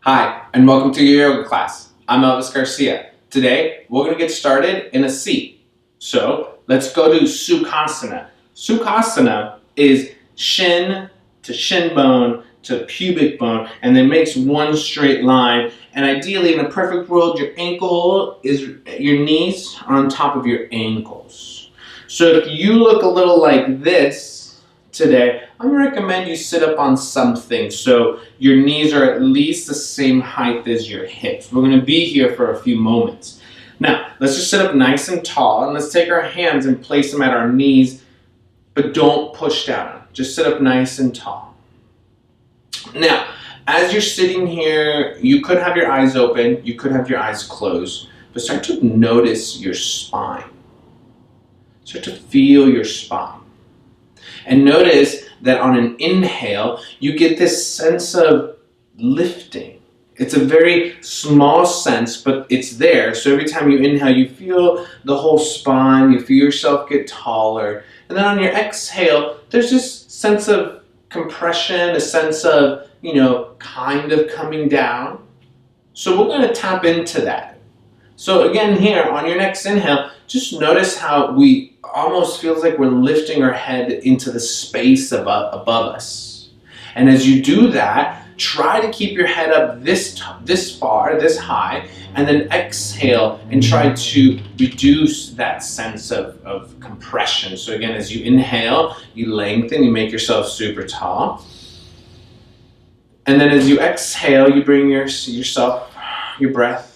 Hi, and welcome to your yoga class. I'm Elvis Garcia. Today, we're going to get started in a seat. So, let's go to Sukhasana. Sukhasana is shin to shin bone to pubic bone, and then makes one straight line. And ideally, in a perfect world, your knees are on top of your ankles. So if you look a little like this today, I'm going to recommend you sit up on something so your knees are at least the same height as your hips. We're going to be here for a few moments. Now, let's just sit up nice and tall, and let's take our hands and place them at our knees, but don't push down. Just sit up nice and tall. Now, as you're sitting here, you could have your eyes open, you could have your eyes closed, but start to notice your spine. Start to feel your spine. And notice that on an inhale, you get this sense of lifting. It's a very small sense, but it's there. So every time you inhale, you feel the whole spine, you feel yourself get taller. And then on your exhale, there's this sense of compression, a sense of, kind of coming down. So we're going to tap into that. So again here, on your next inhale, just notice how we almost feels like we're lifting our head into the space above us. And as you do that, try to keep your head up this far, this high, and then exhale and try to reduce that sense of compression. So again, as you inhale, you lengthen, you make yourself super tall. And then as you exhale, you bring your breath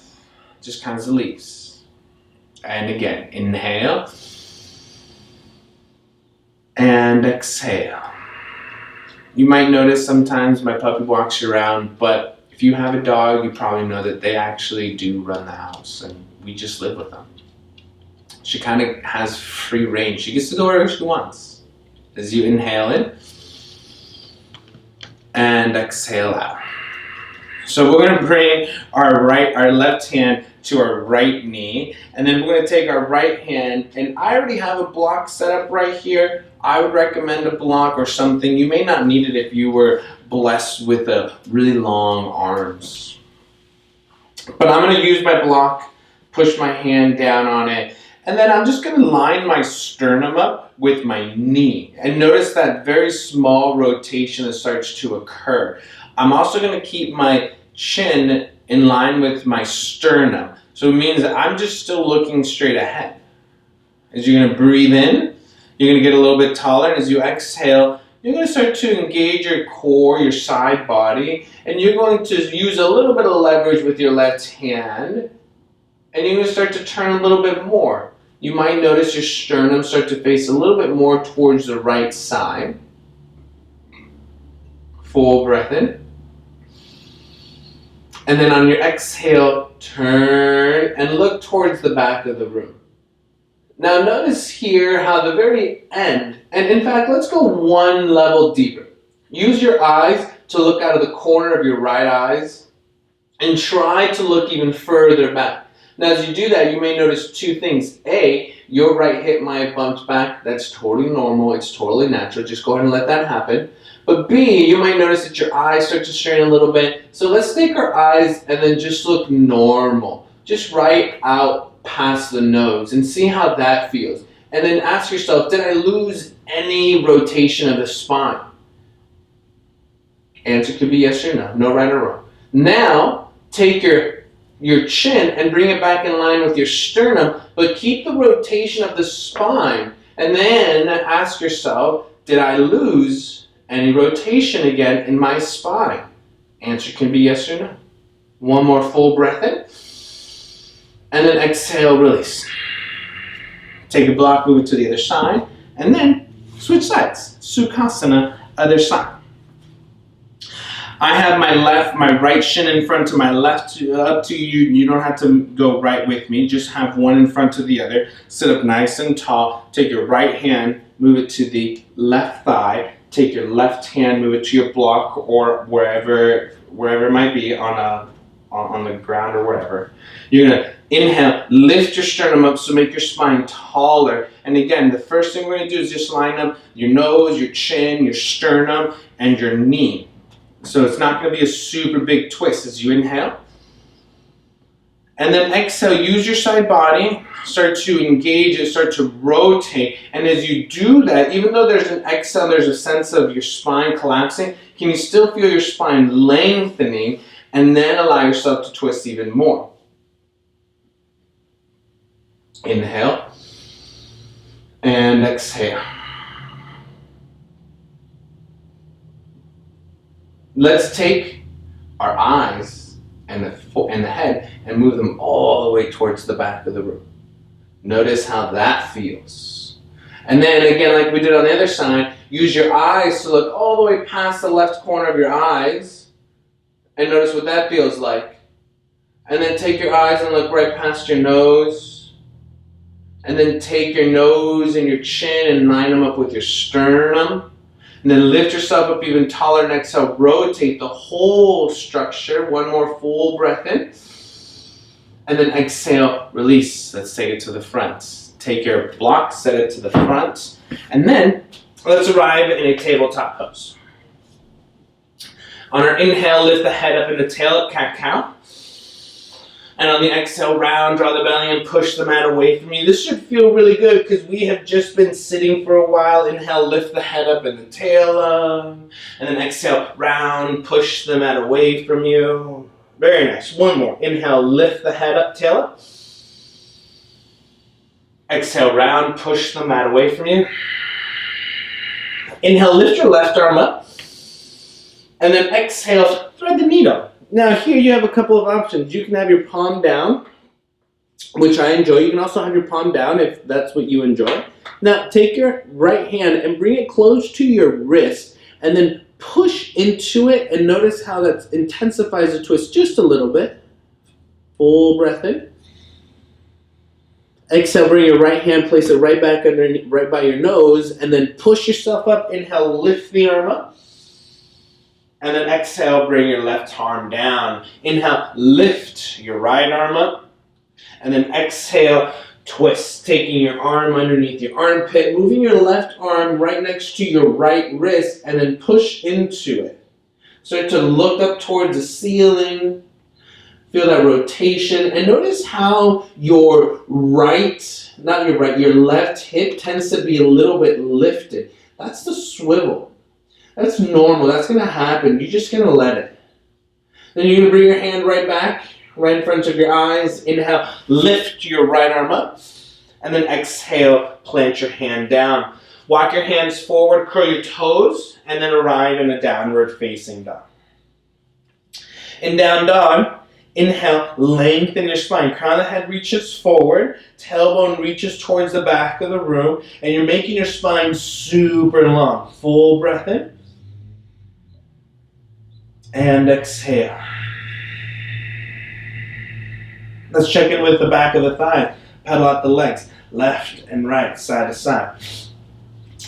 just kind of release. And again, inhale and exhale. You might notice sometimes my puppy walks around, but if you have a dog, you probably know that they actually do run the house, and we just live with them. She kind of has free reign. She gets to go wherever she wants. As you inhale in and exhale out. So we're going to bring our left hand to our right knee, and then we're going to take our right hand, and I already have a block set up right here. I would recommend a block or something. You may not need it if you were blessed with a really long arms. But I'm going to use my block, push my hand down on it, and then I'm just going to line my sternum up with my knee. And notice that very small rotation that starts to occur. I'm also going to keep my chin in line with my sternum. So it means that I'm just still looking straight ahead. As you're going to breathe in, you're going to get a little bit taller. And as you exhale, you're going to start to engage your core, your side body. And you're going to use a little bit of leverage with your left hand. And you're going to start to turn a little bit more. You might notice your sternum start to face a little bit more towards the right side. Full breath in. And then on your exhale, turn and look towards the back of the room. Now notice here how the very end, and in fact, let's go one level deeper. Use your eyes to look out of the corner of your right eyes and try to look even further back. Now as you do that, you may notice two things. A, your right hip might have bumped back. That's totally normal. It's totally natural. Just go ahead and let that happen. But B, you might notice that your eyes start to strain a little bit. So let's take our eyes and then just look normal. Just right out past the nose and see how that feels. And then ask yourself, did I lose any rotation of the spine? Answer could be yes or no. No right or wrong. Now, take your chin and bring it back in line with your sternum, but keep the rotation of the spine. And then ask yourself, did I lose any rotation again in my spine? Answer can be yes or no. One more full breath in. And then exhale, release. Take a block, move it to the other side, and then switch sides. Sukhasana, other side. I have my right shin in front of my left. Up to you. You don't have to go right with me. Just have one in front of the other. Sit up nice and tall. Take your right hand, move it to the left thigh. Take your left hand, move it to your block or wherever it might be on the ground or wherever. You're gonna inhale, lift your sternum up, so make your spine taller. And again, the first thing we're gonna do is just line up your nose, your chin, your sternum, and your knee. So it's not going to be a super big twist as you inhale. And then exhale, use your side body, start to engage it, start to rotate. And as you do that, even though there's an exhale, there's a sense of your spine collapsing, can you still feel your spine lengthening and then allow yourself to twist even more? Inhale and exhale. Let's take our eyes and the head and move them all the way towards the back of the room. Notice how that feels. And then again, like we did on the other side, use your eyes to look all the way past the left corner of your eyes and notice what that feels like. And then take your eyes and look right past your nose. And then take your nose and your chin and line them up with your sternum. And then lift yourself up even taller and exhale. Rotate the whole structure. One more full breath in. And then exhale, release. Let's take it to the front. Take your block, set it to the front. And then let's arrive in a tabletop pose. On our inhale, lift the head up into tail up, cat-cow. And on the exhale, round, draw the belly and push the mat away from you. This should feel really good because we have just been sitting for a while. Inhale, lift the head up and the tail up. And then exhale, round, push the mat away from you. Very nice. One more. Inhale, lift the head up, tail up. Exhale, round, push the mat away from you. Inhale, lift your left arm up. And then exhale, thread the needle. Now here you have a couple of options. You can have your palm down, which I enjoy. You can also have your palm down if that's what you enjoy. Now take your right hand and bring it close to your wrist and then push into it and notice how that intensifies the twist just a little bit. Full breath in. Exhale, bring your right hand, place it right back underneath, right by your nose, and then push yourself up. Inhale, lift the arm up. And then exhale, bring your left arm down. Inhale, lift your right arm up. And then exhale, twist, taking your arm underneath your armpit, moving your left arm right next to your right wrist, and then push into it. Start to look up towards the ceiling. Feel that rotation. And notice how your your left hip tends to be a little bit lifted. That's the swivel. That's normal. That's going to happen. You're just going to let it. Then you're going to bring your hand right back, right in front of your eyes. Inhale, lift your right arm up. And then exhale, plant your hand down. Walk your hands forward, curl your toes, and then arrive in a downward facing dog. In down dog, inhale, lengthen your spine. Crown of the head reaches forward. Tailbone reaches towards the back of the room. And you're making your spine super long. Full breath in. And exhale. Let's check in with the back of the thigh. Pedal out the legs. Left and right, side to side.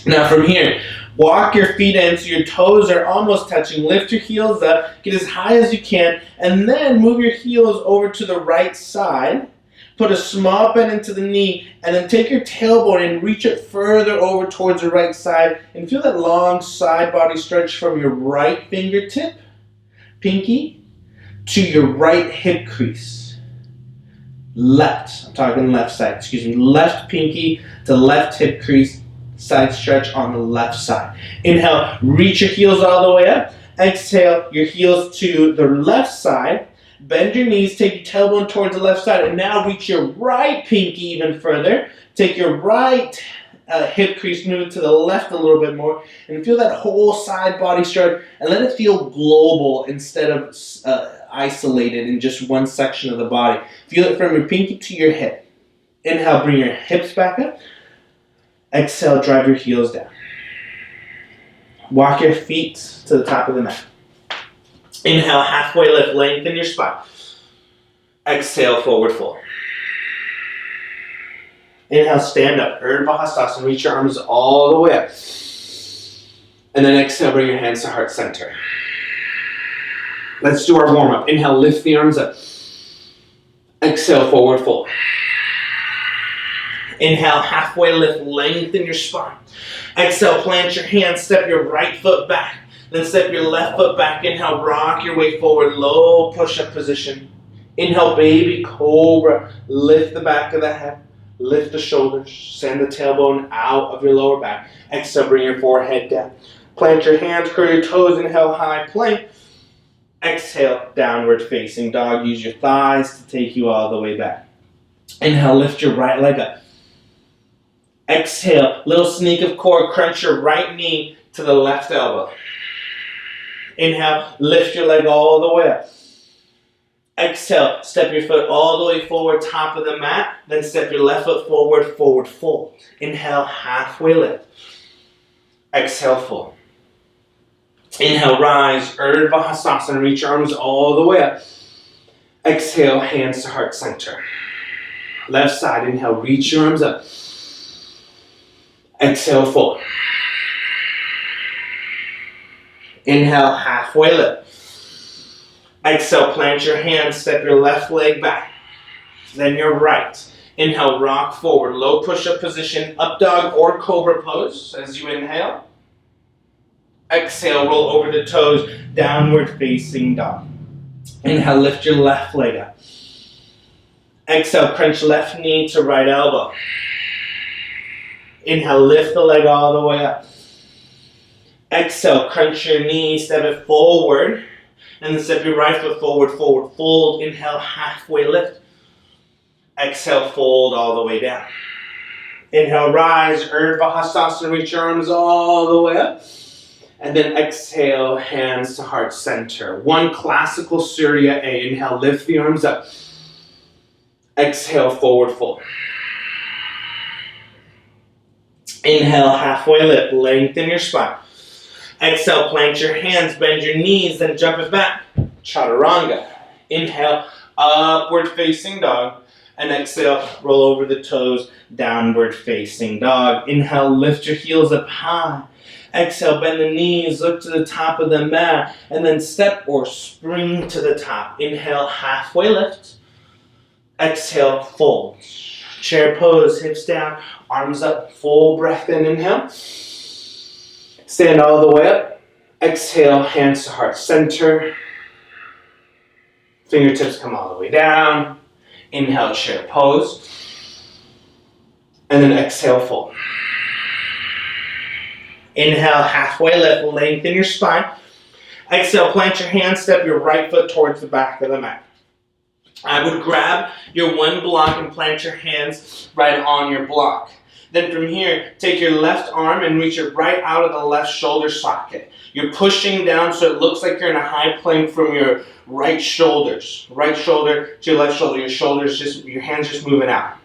Now from here, walk your feet in so your toes are almost touching. Lift your heels up. Get as high as you can. And then move your heels over to the right side. Put a small bend into the knee. And then take your tailbone and reach it further over towards the right side. And feel that long side body stretch from your right fingertip, pinky, to your right hip crease. Left, I'm talking left side, excuse me. Left pinky to left hip crease. Side stretch on the left side. Inhale, reach your heels all the way up. Exhale, your heels to the left side. Bend your knees, take your tailbone towards the left side, and now reach your right pinky even further. Take your right hip crease, move it to the left a little bit more, and feel that whole side body stretch, and let it feel global instead of isolated in just one section of the body. Feel it from your pinky to your hip. Inhale, bring your hips back up. Exhale, drive your heels down. Walk your feet to the top of the mat. Inhale, halfway lift, lengthen your spine. Exhale, forward fold. Inhale, stand up, Urdhva Hastasana, reach your arms all the way up. And then exhale, bring your hands to heart center. Let's do our warm up. Inhale, lift the arms up. Exhale, forward fold. Inhale, halfway lift, lengthen your spine. Exhale, plant your hands, step your right foot back. Then step your left foot back. Inhale, rock your way forward, low push-up position. Inhale, baby cobra. Lift the back of the head, lift the shoulders, send the tailbone out of your lower back. Exhale, bring your forehead down. Plant your hands, curl your toes, inhale, high plank. Exhale, downward facing dog. Use your thighs to take you all the way back. Inhale, lift your right leg up. Exhale, little sneak of core, crunch your right knee to the left elbow. Inhale, lift your leg all the way up. Exhale, step your foot all the way forward, top of the mat. Then step your left foot forward, forward fold. Inhale, halfway lift. Exhale, fold. Inhale, rise, Urdhva Hastasana. Reach your arms all the way up. Exhale, hands to heart center. Left side, inhale, reach your arms up. Exhale, fold. Inhale, halfway lift. Exhale, plant your hands, step your left leg back. Then your right. Inhale, rock forward, low push-up position, up dog or cobra pose as you inhale. Exhale, roll over the toes, downward facing dog. Inhale, lift your left leg up. Exhale, crunch left knee to right elbow. Inhale, lift the leg all the way up. Exhale, crunch your knee, step it forward. And then step your right foot forward, forward fold. Inhale, halfway lift. Exhale, fold all the way down. Inhale, rise, Urdhva Hastasana. Reach your arms all the way up. And then exhale, hands to heart center. One classical Surya A. Inhale, lift the arms up. Exhale, forward fold. Inhale, halfway lift, lengthen your spine. Exhale, plant your hands, bend your knees, then jump it back. Chaturanga. Inhale, upward facing dog. And exhale, roll over the toes, downward facing dog. Inhale, lift your heels up high. Exhale, bend the knees, look to the top of the mat, and then step or spring to the top. Inhale, halfway lift. Exhale, fold. Chair pose, hips down, arms up, full breath in, inhale. Stand all the way up. Exhale, hands to heart center. Fingertips come all the way down. Inhale, chair pose. And then exhale, fold. Inhale, halfway lift, lengthen your spine. Exhale, plant your hands, step your right foot towards the back of the mat. I would grab your one block and plant your hands right on your block. Then from here, take your left arm and reach it right out of the left shoulder socket. You're pushing down so it looks like you're in a high plank from your right shoulders. Right shoulder to your left shoulder. Your hands just moving out.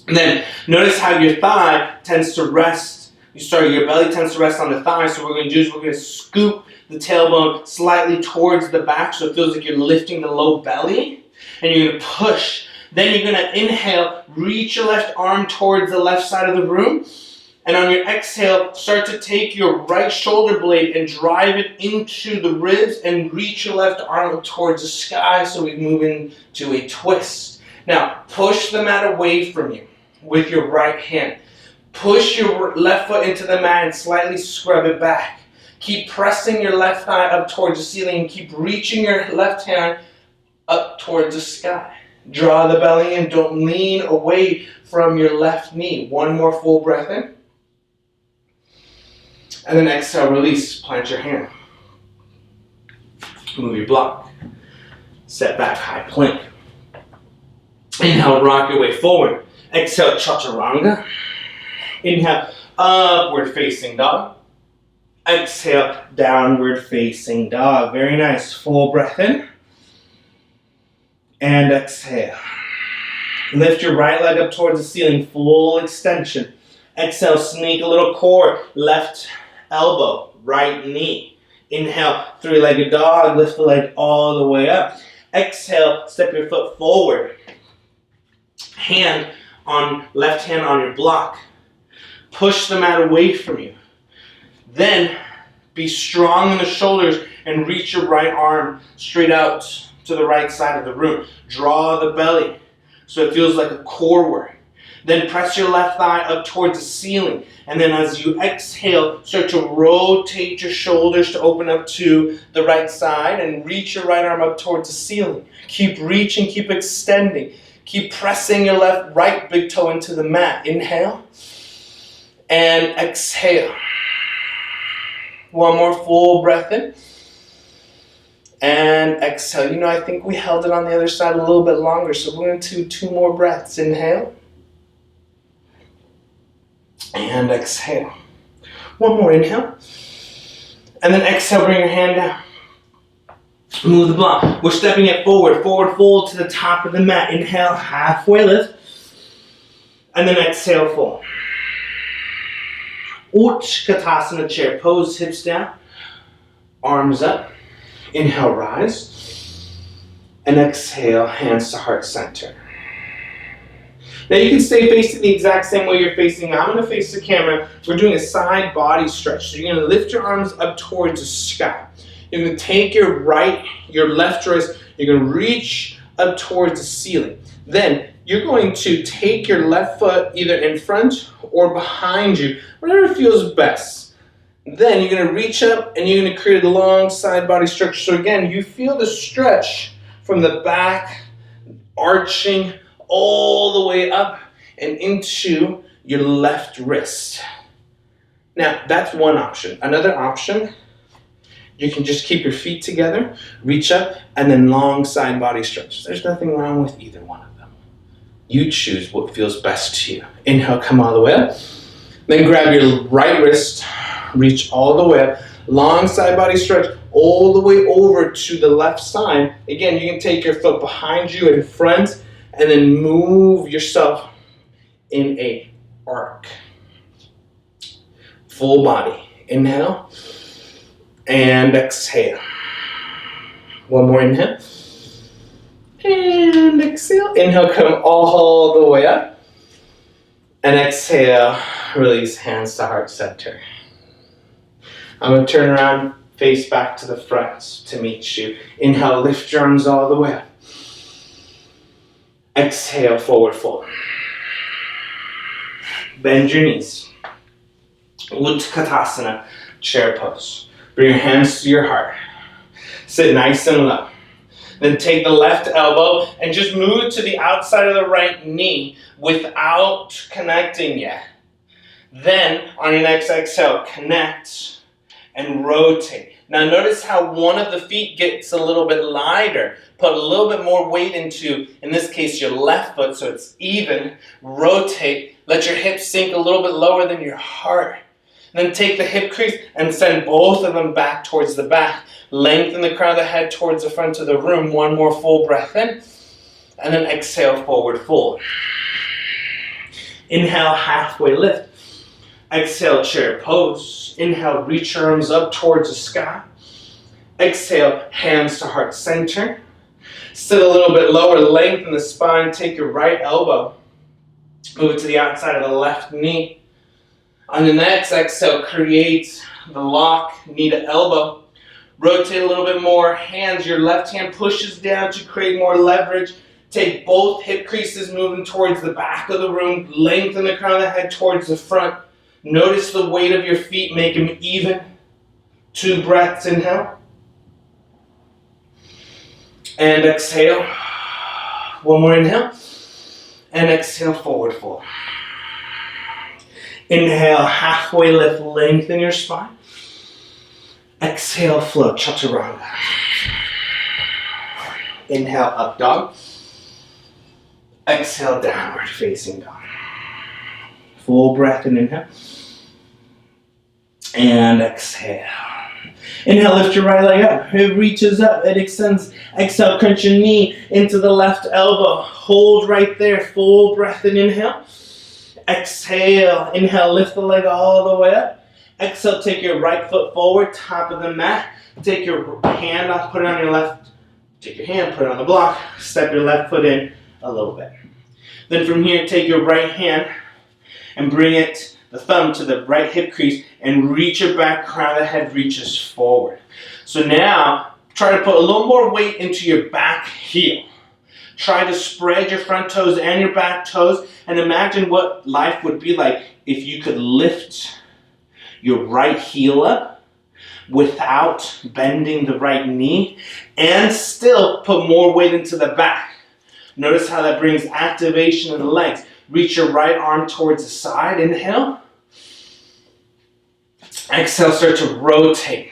And then notice how your thigh tends to rest. Your belly tends to rest on the thigh. So what we're going to do is we're going to scoop the tailbone slightly towards the back so it feels like you're lifting the low belly. And you're going to push. Then you're going to inhale, reach your left arm towards the left side of the room. And on your exhale, start to take your right shoulder blade and drive it into the ribs and reach your left arm up towards the sky so we move into a twist. Now, push the mat away from you with your right hand. Push your left foot into the mat and slightly scrub it back. Keep pressing your left thigh up towards the ceiling and keep reaching your left hand up towards the sky. Draw the belly in. Don't lean away from your left knee. One more full breath in. And then exhale, release. Plant your hand. Move your block. Set back, high plank. Inhale, rock your way forward. Exhale, chaturanga. Inhale, upward facing dog. Exhale, downward facing dog. Very nice. Full breath in. And exhale. Lift your right leg up towards the ceiling, full extension. Exhale, sneak a little core, left elbow, right knee. Inhale, three-legged dog, lift the leg all the way up. Exhale, step your foot forward. Left hand on your block. Push the mat away from you. Then be strong in the shoulders and reach your right arm straight out to the right side of the room. Draw the belly so it feels like a core work. Then press your left thigh up towards the ceiling. And then as you exhale, start to rotate your shoulders to open up to the right side and reach your right arm up towards the ceiling. Keep reaching, keep extending. Keep pressing your right big toe into the mat. Inhale and exhale. One more full breath in. And exhale. You know, I think we held it on the other side a little bit longer, so we're going to do 2 more breaths. Inhale. And exhale. One more inhale. And then exhale, bring your hand down. Move the block. We're stepping it forward. Forward fold to the top of the mat. Inhale, halfway lift. And then exhale, fold. Utkatasana chair pose, hips down. Arms up. Inhale, rise. And exhale, hands to heart center. Now you can stay facing the exact same way you're facing. I'm going to face the camera. We're doing a side body stretch. So you're going to lift your arms up towards the sky. You're going to take your left wrist, you're going to reach up towards the ceiling. Then you're going to take your left foot either in front or behind you, whatever feels best. Then you're going to reach up and you're going to create a long side body stretch. So again, you feel the stretch from the back, arching all the way up and into your left wrist. Now, that's one option. Another option, you can just keep your feet together, reach up, and then long side body stretch. There's nothing wrong with either one of them. You choose what feels best to you. Inhale, come all the way up. Then grab your right wrist, reach all the way up. Long side body stretch all the way over to the left side. Again, you can take your foot behind you in front and then move yourself in a arc. Full body. Inhale and exhale. One more inhale. And exhale. Inhale, come all the way up. And exhale, release hands to heart center. I'm going to turn around, face back to the front to meet you. Inhale, lift your arms all the way up. Exhale, forward fold. Bend your knees. Utkatasana, chair pose. Bring your hands to your heart. Sit nice and low. Then take the left elbow and just move it to the outside of the right knee without connecting yet. Then, on your next exhale, connect and rotate. Now notice how one of the feet gets a little bit lighter. Put a little bit more weight into, in this case, your left foot so it's even. Rotate. Let your hips sink a little bit lower than your heart. Then take the hip crease and send both of them back towards the back. Lengthen the crown of the head towards the front of the room. One more full breath in. And then exhale, forward fold. Inhale, halfway lift. Exhale, chair pose. Inhale, reach your arms up towards the sky. Exhale, hands to heart center. Sit a little bit lower, lengthen the spine. Take your right elbow. Move it to the outside of the left knee. On the next exhale, create the lock, knee to elbow. Rotate a little bit more. Hands, your left hand pushes down to create more leverage. Take both hip creases moving towards the back of the room. Lengthen the crown of the head towards the front. Notice the weight of your feet. Make them even. 2 breaths, inhale. And exhale. One more inhale. And exhale, forward fold. Inhale, halfway lift, lengthen your spine. Exhale, float, chaturanga. Inhale, up dog. Exhale, downward facing dog. Full breath and inhale. And exhale. Inhale, lift your right leg up. It reaches up, it extends. Exhale, crunch your knee into the left elbow. Hold right there, full breath and inhale. Exhale, inhale, lift the leg all the way up. Exhale, take your right foot forward, top of the mat. Take your hand off, put it on your left. Take your hand, put it on the block. Step your left foot in a little bit. Then from here, take your right hand and bring it, the thumb to the right hip crease and reach it back, crown of the head reaches forward. So now, try to put a little more weight into your back heel. Try to spread your front toes and your back toes, and imagine what life would be like if you could lift your right heel up without bending the right knee and still put more weight into the back. Notice how that brings activation in the legs. Reach your right arm towards the side. Inhale. Exhale, start to rotate.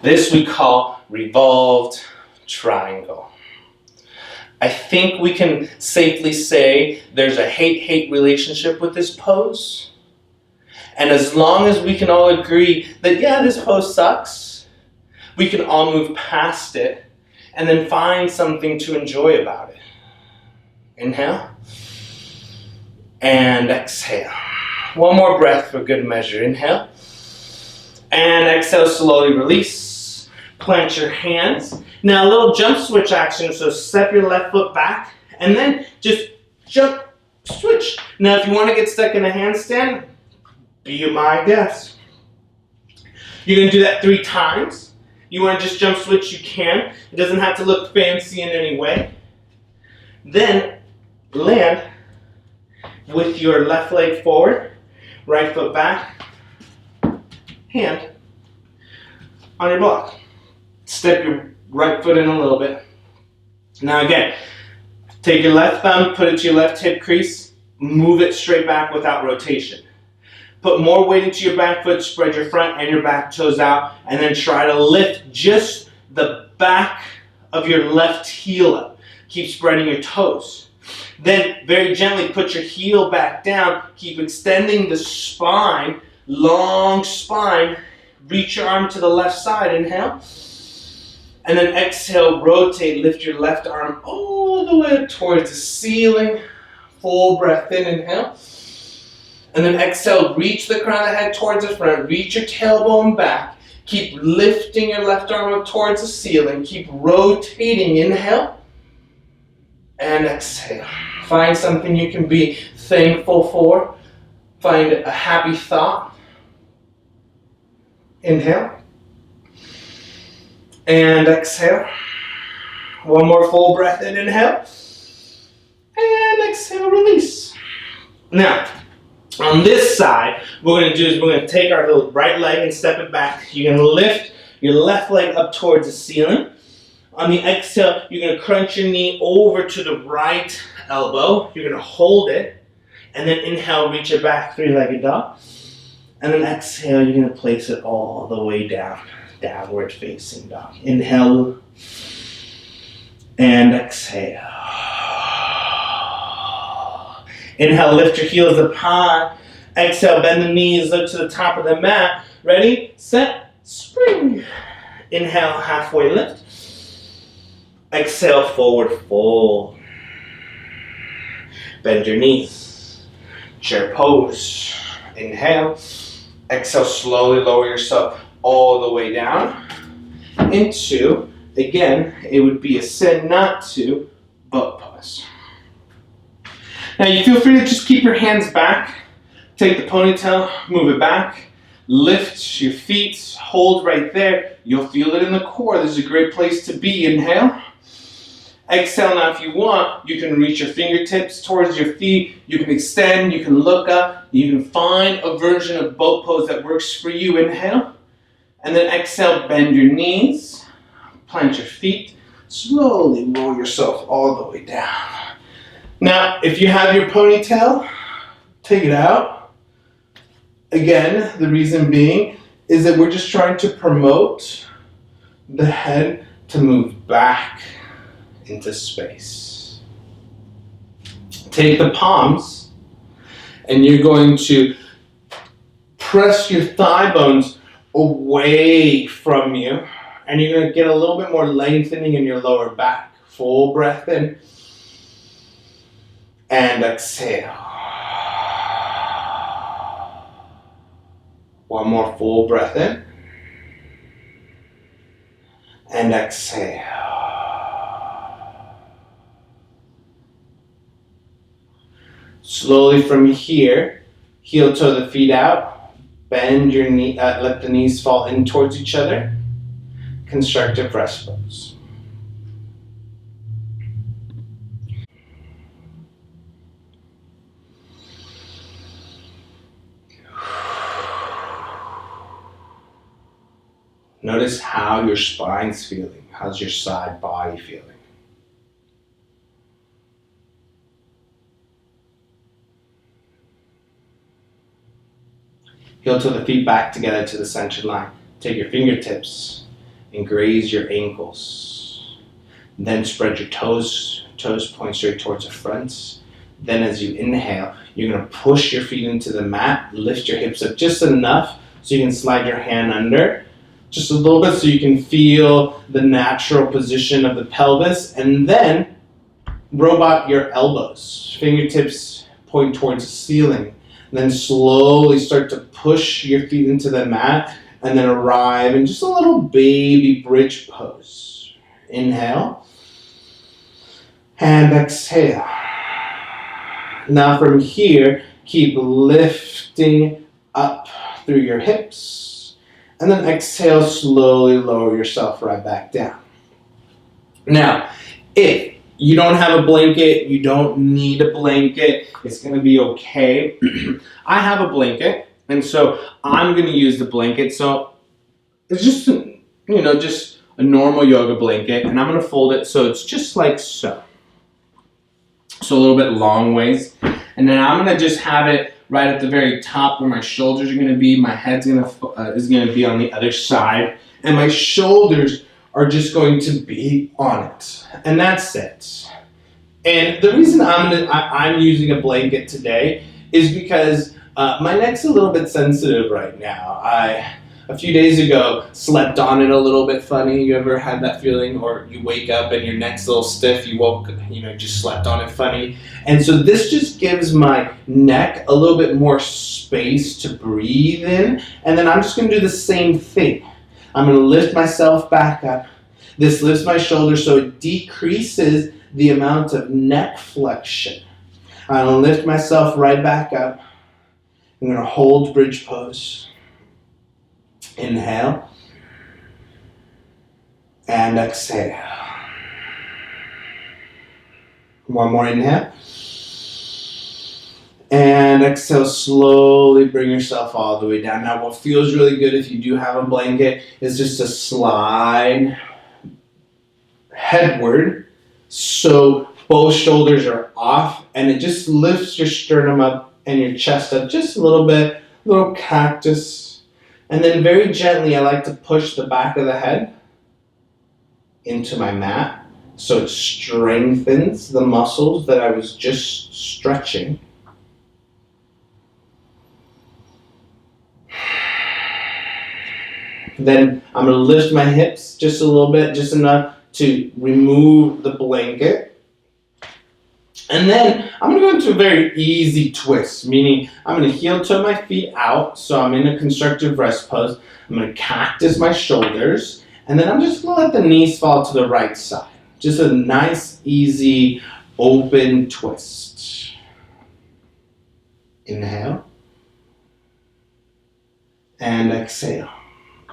This we call revolved triangle. I think we can safely say there's a hate-hate relationship with this pose. And as long as we can all agree that, yeah, this pose sucks, we can all move past it and then find something to enjoy about it. Inhale. And exhale. One more breath for good measure. Inhale. And exhale, slowly release. Plant your hands. Now a little jump switch action, so step your left foot back and then just jump, switch. Now if you want to get stuck in a handstand, be my guest. You're going to do that 3 times. You want to just jump switch, you can. It doesn't have to look fancy in any way. Then land with your left leg forward, right foot back, hand on your block. Step your right foot in a little bit. Now again, take your left thumb, put it to your left hip crease, move it straight back without rotation. Put more weight into your back foot, spread your front and your back toes out, and then try to lift just the back of your left heel up. Keep spreading your toes. Then very gently put your heel back down, keep extending the spine, long spine, reach your arm to the left side, inhale. And then exhale, rotate, lift your left arm all the way towards the ceiling. Full breath in, inhale. And then exhale, reach the crown of the head towards the front, reach your tailbone back. Keep lifting your left arm up towards the ceiling. Keep rotating, inhale. And exhale. Find something you can be thankful for. Find a happy thought. Inhale. And exhale. One more full breath in, inhale. And exhale, release. Now, on this side, what we're going to do is we're going to take our little right leg and step it back. You're going to lift your left leg up towards the ceiling. On the exhale, you're going to crunch your knee over to the right elbow. You're going to hold it. And then inhale, reach it back, 3-legged dog. And then exhale, you're going to place it all the way down. Downward facing dog. Inhale and exhale. Inhale, lift your heels up high. Exhale, bend the knees, look to the top of the mat. Ready, set, spring. Inhale, halfway lift. Exhale, forward fold. Bend your knees. Chair pose. Inhale. Exhale, slowly lower yourself all the way down into, again, it would be a sin not to, boat pose. Now you feel free to just keep your hands back, take the ponytail, move it back, lift your feet, hold right there. You'll feel it in the core. This is a great place to be. Inhale. Exhale. Now if you want, you can reach your fingertips towards your feet. You can extend, you can look up. You can find a version of boat pose that works for you. Inhale. And then exhale, bend your knees, plant your feet, slowly roll yourself all the way down. Now, if you have your ponytail, take it out. Again, the reason being is that we're just trying to promote the head to move back into space. Take the palms and you're going to press your thigh bones away from you, and you're going to get a little bit more lengthening in your lower back. Full breath in and exhale. One more full breath in and exhale. Slowly from here, heel toe the feet out. Bend your knee, let the knees fall in towards each other. Constructive rest pose. Notice how your spine's feeling. How's your side body feeling? Heel to the feet back together to the center line. Take your fingertips and graze your ankles. Then spread your toes. Toes point straight towards the front. Then as you inhale, you're going to push your feet into the mat. Lift your hips up just enough so you can slide your hand under. Just a little bit so you can feel the natural position of the pelvis. And then robot your elbows. Fingertips point towards the ceiling. Then slowly start to push your feet into the mat and then arrive in just a little baby bridge pose. Inhale and exhale. Now from here, keep lifting up through your hips and then exhale, slowly lower yourself right back down. Now, if you don't have a blanket, you don't need a blanket, it's going to be okay. I have a blanket, and so I'm going to use the blanket. So it's just, just a normal yoga blanket, and I'm going to fold it so it's just like so. So a little bit long ways. And then I'm going to just have it right at the very top where my shoulders are going to be. My head's is going to be on the other side, and my shoulders are just going to be on it. And that's it. And the reason I'm using a blanket today is because my neck's a little bit sensitive right now. A few days ago, slept on it a little bit funny. You ever had that feeling? Or you wake up and your neck's a little stiff, you woke, just slept on it funny. And so this just gives my neck a little bit more space to breathe in. And then I'm just gonna do the same thing. I'm gonna lift myself back up. This lifts my shoulders so it decreases the amount of neck flexion. I'm gonna lift myself right back up. I'm gonna hold bridge pose. Inhale and exhale. One more inhale. And exhale, slowly bring yourself all the way down. Now what feels really good if you do have a blanket is just to slide headward so both shoulders are off, and it just lifts your sternum up and your chest up just a little bit, little cactus. And then very gently, I like to push the back of the head into my mat so it strengthens the muscles that I was just stretching. Then I'm going to lift my hips just a little bit, just enough to remove the blanket. And then I'm going to go into a very easy twist, meaning I'm going to heel toe my feet out, so I'm in a constructive rest pose. I'm going to cactus my shoulders, and then I'm just going to let the knees fall to the right side. Just a nice, easy, open twist. Inhale. And exhale.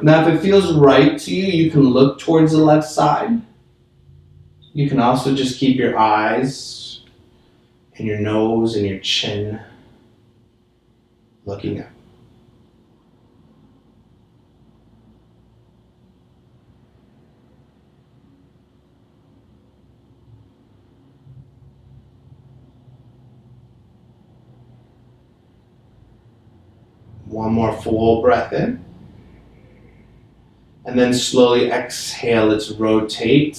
Now, if it feels right to you, you can look towards the left side. You can also just keep your eyes and your nose and your chin looking up. One more full breath in. And then slowly exhale. Let's rotate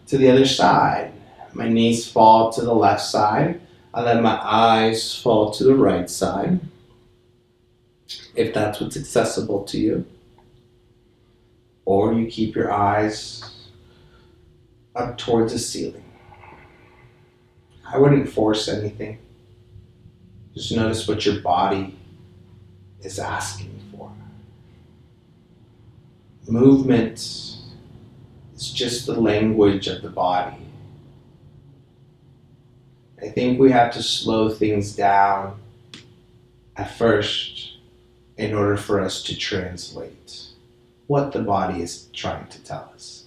to the other side. My knees fall to the left side. I let my eyes fall to the right side, if that's what's accessible to you. Or you keep your eyes up towards the ceiling. I wouldn't force anything. Just notice what your body is asking for. Movement is just the language of the body. I think we have to slow things down at first in order for us to translate what the body is trying to tell us.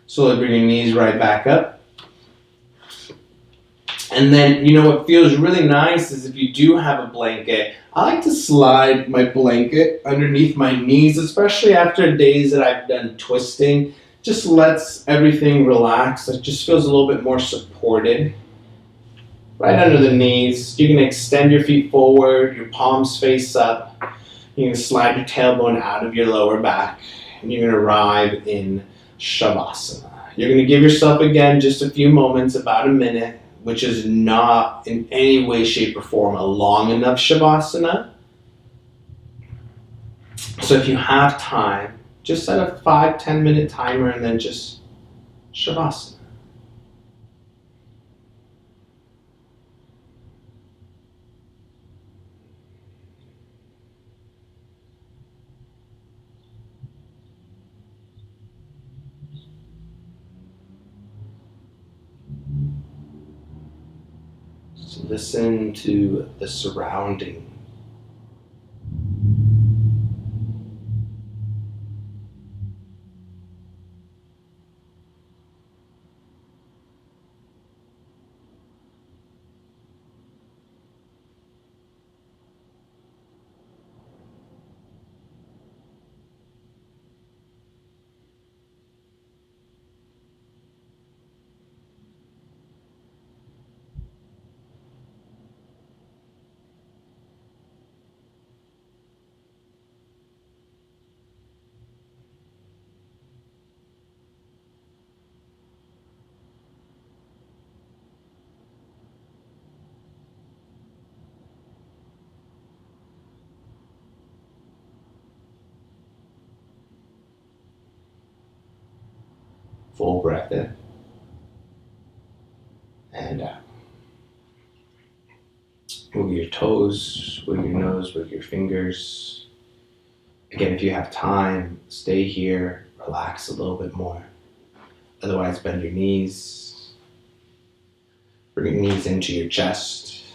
Slowly bring your knees right back up. And then, what feels really nice is if you do have a blanket, I like to slide my blanket underneath my knees, especially after days that I've done twisting. Just lets everything relax. It just feels a little bit more supported. Right under the knees. You can extend your feet forward, your palms face up. You can slide your tailbone out of your lower back, and you're going to arrive in Shavasana. You're going to give yourself, again, just a few moments, about a minute, which is not in any way, shape, or form a long enough Shavasana. So if you have time, just set a 5-10 minute timer and then just Shavasana. So listen to the surrounding. Full breath in and out. Move your toes, wiggle your nose, wiggle your fingers. Again, if you have time, stay here, relax a little bit more. Otherwise, bend your knees. Bring your knees into your chest.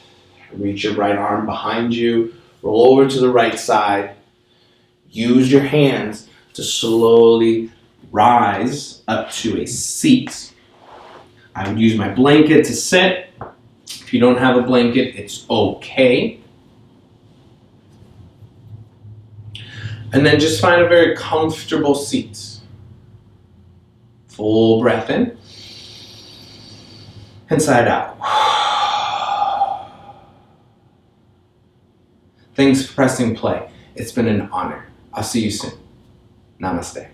Reach your right arm behind you. Roll over to the right side. Use your hands to slowly rise up to a seat. I would use my blanket to sit. If you don't have a blanket, it's okay. And then just find a very comfortable seat. Full breath in. And side out. Thanks for pressing play. It's been an honor. I'll see you soon. Namaste.